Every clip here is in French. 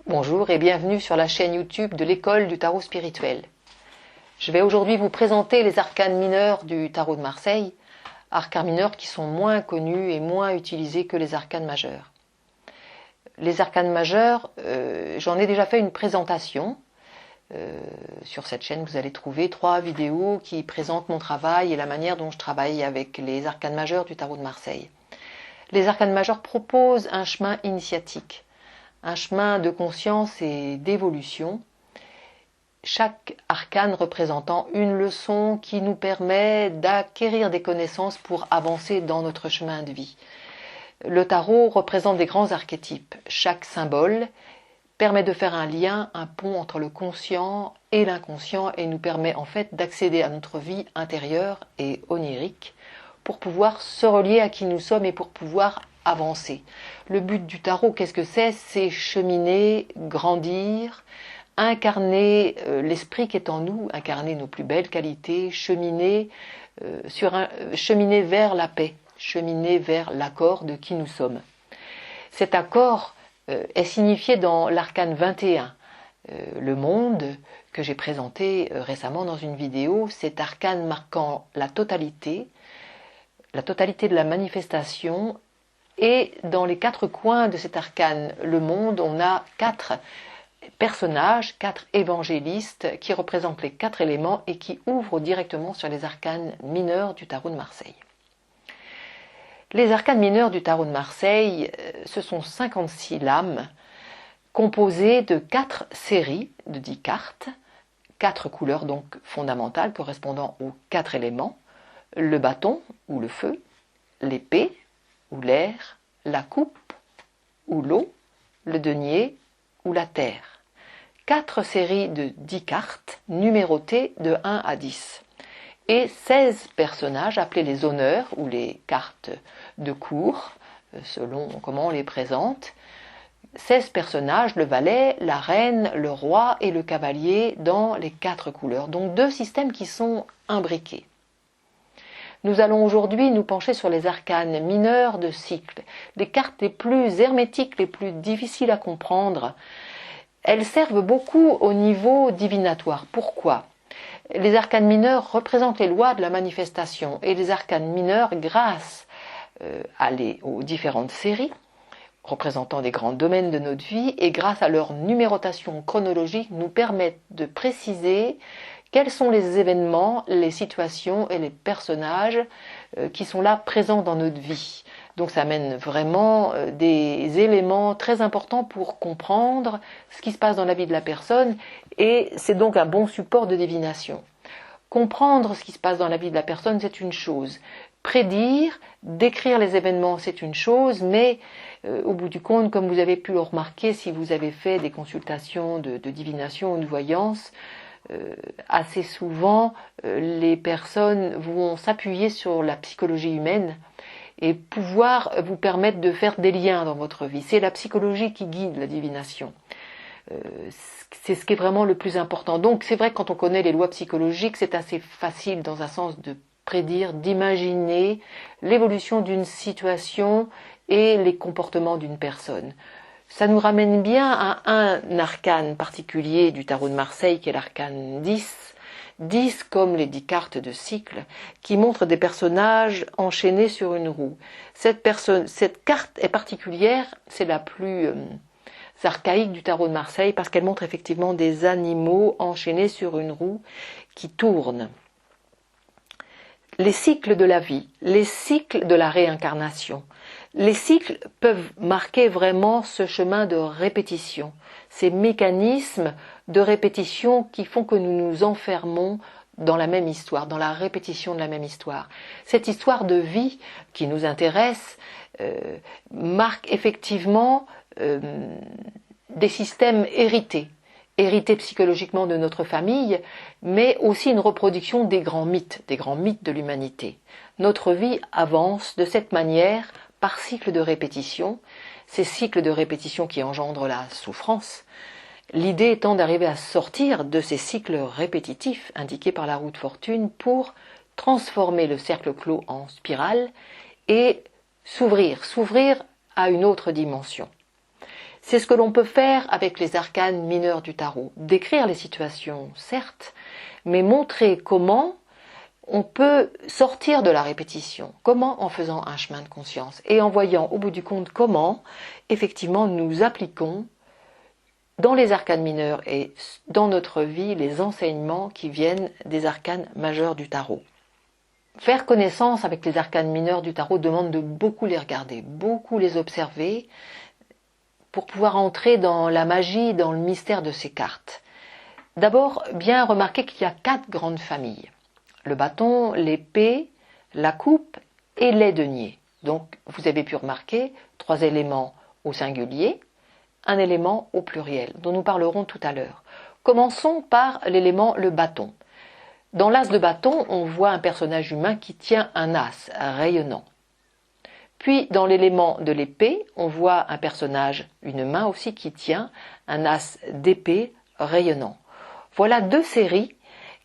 Bonjour et bienvenue sur la chaîne YouTube de l'école du tarot spirituel. Je vais aujourd'hui vous présenter les arcanes mineurs du tarot de Marseille, arcanes mineurs qui sont moins connus et moins utilisés que les arcanes majeurs. Les arcanes majeurs, j'en ai déjà fait une présentation. Sur cette chaîne, vous allez trouver 3 vidéos qui présentent mon travail et la manière dont je travaille avec les arcanes majeurs du tarot de Marseille. Les arcanes majeurs proposent un chemin initiatique, un chemin de conscience et d'évolution, chaque arcane représentant une leçon qui nous permet d'acquérir des connaissances pour avancer dans notre chemin de vie. Le tarot représente des grands archétypes. Chaque symbole permet de faire un lien, un pont entre le conscient et l'inconscient et nous permet en fait d'accéder à notre vie intérieure et onirique pour pouvoir se relier à qui nous sommes et pour pouvoir avancer. Le but du tarot, qu'est-ce que c'est? C'est cheminer, grandir, incarner l'esprit qui est en nous, incarner nos plus belles qualités, cheminer vers la paix, cheminer vers l'accord de qui nous sommes. Cet accord est signifié dans l'arcane 21, le monde, que j'ai présenté récemment dans une vidéo, cet arcane marquant la totalité de la manifestation. Et dans les 4 coins de cet arcane, le monde, on a 4 personnages, 4 évangélistes qui représentent les 4 éléments et qui ouvrent directement sur les arcanes mineurs du tarot de Marseille. Les arcanes mineurs du tarot de Marseille, ce sont 56 lames composées de 4 séries de 10 cartes, 4 couleurs donc fondamentales correspondant aux 4 éléments, le bâton ou le feu, l'épée ou l'air, la coupe ou l'eau, le denier ou la terre. 4 séries de 10 cartes numérotées de 1 à 10 et 16 personnages appelés les honneurs ou les cartes de cour selon comment on les présente. 16 personnages, le valet, la reine, le roi et le cavalier dans les 4 couleurs. Donc 2 systèmes qui sont imbriqués. Nous allons aujourd'hui nous pencher sur les arcanes mineurs de cycle, les cartes les plus hermétiques, les plus difficiles à comprendre. Elles servent beaucoup au niveau divinatoire. Pourquoi? Les arcanes mineurs représentent les lois de la manifestation et les arcanes mineurs, grâce aux différentes séries, représentant des grands domaines de notre vie, et grâce à leur numérotation chronologique, nous permettent de préciser quels sont les événements, les situations et les personnages qui sont là présents dans notre vie. Donc ça amène vraiment des éléments très importants pour comprendre ce qui se passe dans la vie de la personne et c'est donc un bon support de divination. Comprendre ce qui se passe dans la vie de la personne, c'est une chose. Prédire, décrire les événements, c'est une chose, mais au bout du compte, comme vous avez pu le remarquer si vous avez fait des consultations de divination ou de voyance, assez souvent les personnes vont s'appuyer sur la psychologie humaine et pouvoir vous permettre de faire des liens dans votre vie. C'est la psychologie qui guide la divination. C'est ce qui est vraiment le plus important. Donc c'est vrai que quand on connaît les lois psychologiques, c'est assez facile dans un sens de prédire, d'imaginer l'évolution d'une situation et les comportements d'une personne. Ça nous ramène bien à un arcane particulier du tarot de Marseille qui est l'arcane 10. 10 comme les 10 cartes de cycle qui montrent des personnages enchaînés sur une roue. Cette carte est particulière, c'est la plus archaïque du tarot de Marseille parce qu'elle montre effectivement des animaux enchaînés sur une roue qui tournent. Les cycles de la vie, les cycles de la réincarnation. Les cycles peuvent marquer vraiment ce chemin de répétition, ces mécanismes de répétition qui font que nous nous enfermons dans la même histoire, dans la répétition de la même histoire. Cette histoire de vie qui nous intéresse marque effectivement des systèmes hérités psychologiquement de notre famille, mais aussi une reproduction des grands mythes de l'humanité. Notre vie avance de cette manière par cycle de répétition, ces cycles de répétition qui engendrent la souffrance. L'idée étant d'arriver à sortir de ces cycles répétitifs indiqués par la roue de fortune pour transformer le cercle clos en spirale et s'ouvrir à une autre dimension. C'est ce que l'on peut faire avec les arcanes mineurs du tarot. Décrire les situations, certes, mais montrer comment on peut sortir de la répétition. Comment? En faisant un chemin de conscience et en voyant au bout du compte comment, effectivement, nous appliquons dans les arcanes mineurs et dans notre vie les enseignements qui viennent des arcanes majeurs du tarot. Faire connaissance avec les arcanes mineurs du tarot demande de beaucoup les regarder, beaucoup les observer, pour pouvoir entrer dans la magie, dans le mystère de ces cartes. D'abord, bien remarquer qu'il y a 4 grandes familles. Le bâton, l'épée, la coupe et les deniers. Donc, vous avez pu remarquer 3 éléments au singulier, un élément au pluriel, dont nous parlerons tout à l'heure. Commençons par l'élément le bâton. Dans l'as de bâton, on voit un personnage humain qui tient un as rayonnant. Puis, dans l'élément de l'épée, on voit un personnage, une main aussi, qui tient un as d'épée rayonnant. Voilà 2 séries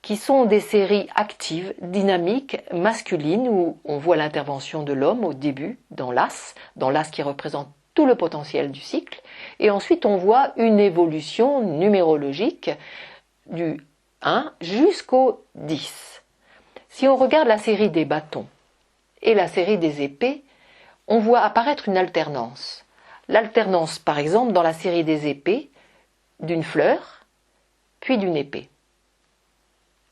qui sont des séries actives, dynamiques, masculines, où on voit l'intervention de l'homme au début, dans l'as qui représente tout le potentiel du cycle, et ensuite on voit une évolution numérologique du 1 jusqu'au 10. Si on regarde la série des bâtons et la série des épées, on voit apparaître une alternance. L'alternance, par exemple, dans la série des épées, d'une fleur, puis d'une épée,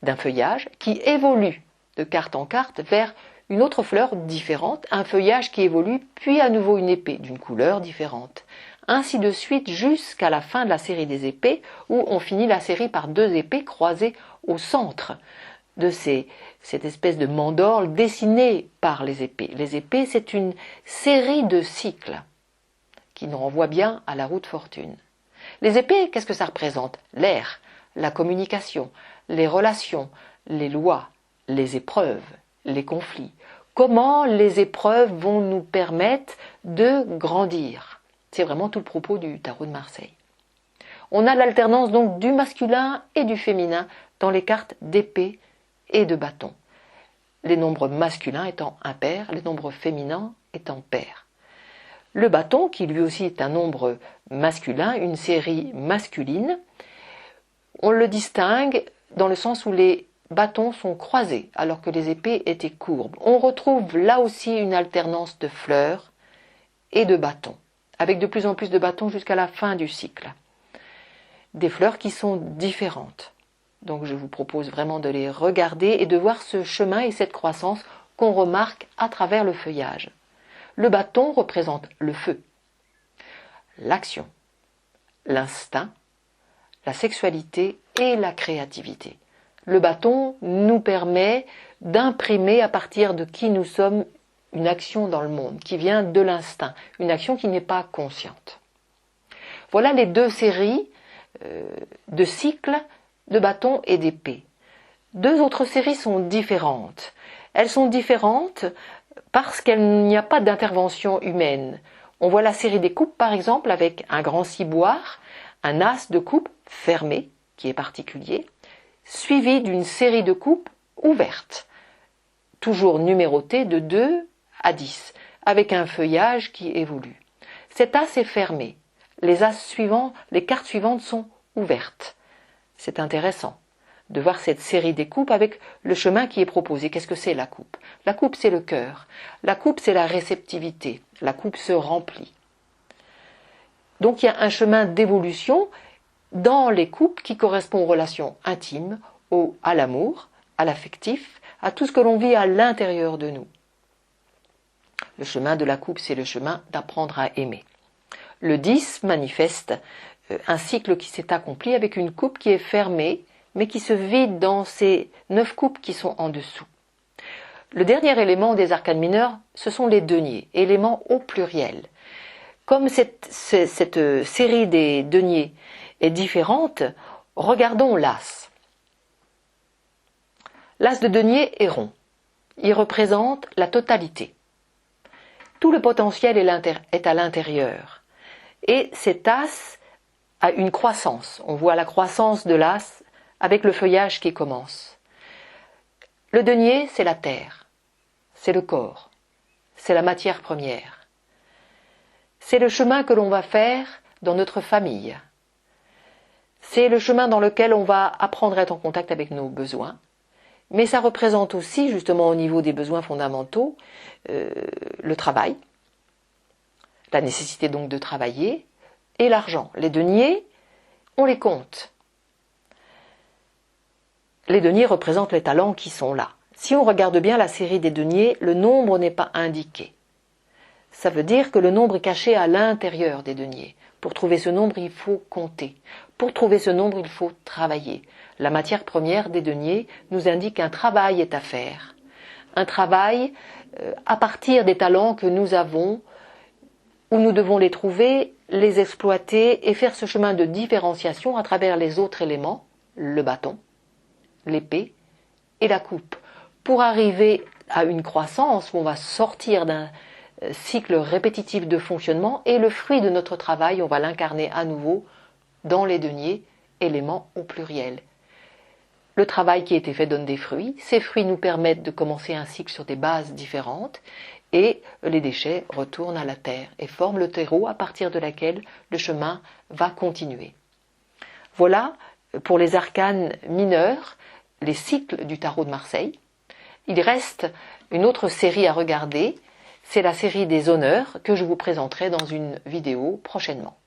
d'un feuillage qui évolue de carte en carte vers une autre fleur différente, un feuillage qui évolue, puis à nouveau une épée d'une couleur différente. Ainsi de suite jusqu'à la fin de la série des épées, où on finit la série par 2 épées croisées au centre de cette espèce de mandorle dessinée par les épées. Les épées, c'est une série de cycles qui nous renvoie bien à la roue de fortune. Les épées, qu'est-ce que ça représente? L'air, la communication, les relations, les lois, les épreuves, les conflits. Comment les épreuves vont nous permettre de grandir? C'est vraiment tout le propos du tarot de Marseille. On a l'alternance donc du masculin et du féminin dans les cartes d'épée et de bâton. Les nombres masculins étant impairs, les nombres féminins étant pairs. Le bâton, qui lui aussi est un nombre masculin, une série masculine, on le distingue dans le sens où les bâtons sont croisés alors que les épées étaient courbes. On retrouve là aussi une alternance de fleurs et de bâtons, avec de plus en plus de bâtons jusqu'à la fin du cycle. Des fleurs qui sont différentes. Donc je vous propose vraiment de les regarder et de voir ce chemin et cette croissance qu'on remarque à travers le feuillage. Le bâton représente le feu, l'action, l'instinct, la sexualité et la créativité. Le bâton nous permet d'imprimer à partir de qui nous sommes une action dans le monde qui vient de l'instinct, une action qui n'est pas consciente. Voilà les 2 séries de cycles de bâtons et d'épées. 2 autres séries sont différentes. Elles sont différentes parce qu'il n'y a pas d'intervention humaine. On voit la série des coupes par exemple avec un grand ciboire, un as de coupe fermé qui est particulier, suivi d'une série de coupes ouvertes, toujours numérotées de 2 à 10, avec un feuillage qui évolue. Cet as est fermé. Les as suivants, les cartes suivantes sont ouvertes. C'est intéressant de voir cette série des coupes avec le chemin qui est proposé. Qu'est-ce que c'est la coupe? La coupe, c'est le cœur. La coupe, c'est la réceptivité. La coupe se remplit. Donc il y a un chemin d'évolution dans les coupes qui correspond aux relations intimes, à l'amour, à l'affectif, à tout ce que l'on vit à l'intérieur de nous. Le chemin de la coupe, c'est le chemin d'apprendre à aimer. Le 10 manifeste un cycle qui s'est accompli avec une coupe qui est fermée, mais qui se vide dans ces 9 coupes qui sont en dessous. Le dernier élément des arcanes mineurs, ce sont les deniers, éléments au pluriel. Comme cette série des deniers est différente, regardons l'as. L'as de denier est rond. Il représente la totalité. Tout le potentiel est à l'intérieur. Et cet as a une croissance. On voit la croissance de l'as avec le feuillage qui commence. Le denier, c'est la terre, c'est le corps, c'est la matière première. C'est le chemin que l'on va faire dans notre famille. C'est le chemin dans lequel on va apprendre à être en contact avec nos besoins, mais ça représente aussi, justement au niveau des besoins fondamentaux, le travail, la nécessité donc de travailler, et l'argent. Les deniers, on les compte. Les deniers représentent les talents qui sont là. Si on regarde bien la série des deniers, le nombre n'est pas indiqué. Ça veut dire que le nombre est caché à l'intérieur des deniers. Pour trouver ce nombre, il faut compter. Pour trouver ce nombre, il faut travailler. La matière première des deniers nous indique qu'un travail est à faire. Un travail à partir des talents que nous avons, où nous devons les trouver, les exploiter et faire ce chemin de différenciation à travers les autres éléments, le bâton, l'épée et la coupe, pour arriver à une croissance où on va sortir d'un cycle répétitif de fonctionnement et le fruit de notre travail, on va l'incarner à nouveau dans les deniers, éléments au pluriel. Le travail qui a été fait donne des fruits, ces fruits nous permettent de commencer un cycle sur des bases différentes et les déchets retournent à la terre et forment le terreau à partir de laquelle le chemin va continuer. Voilà pour les arcanes mineurs, les cycles du tarot de Marseille. Il reste une autre série à regarder, c'est la série des honneurs que je vous présenterai dans une vidéo prochainement.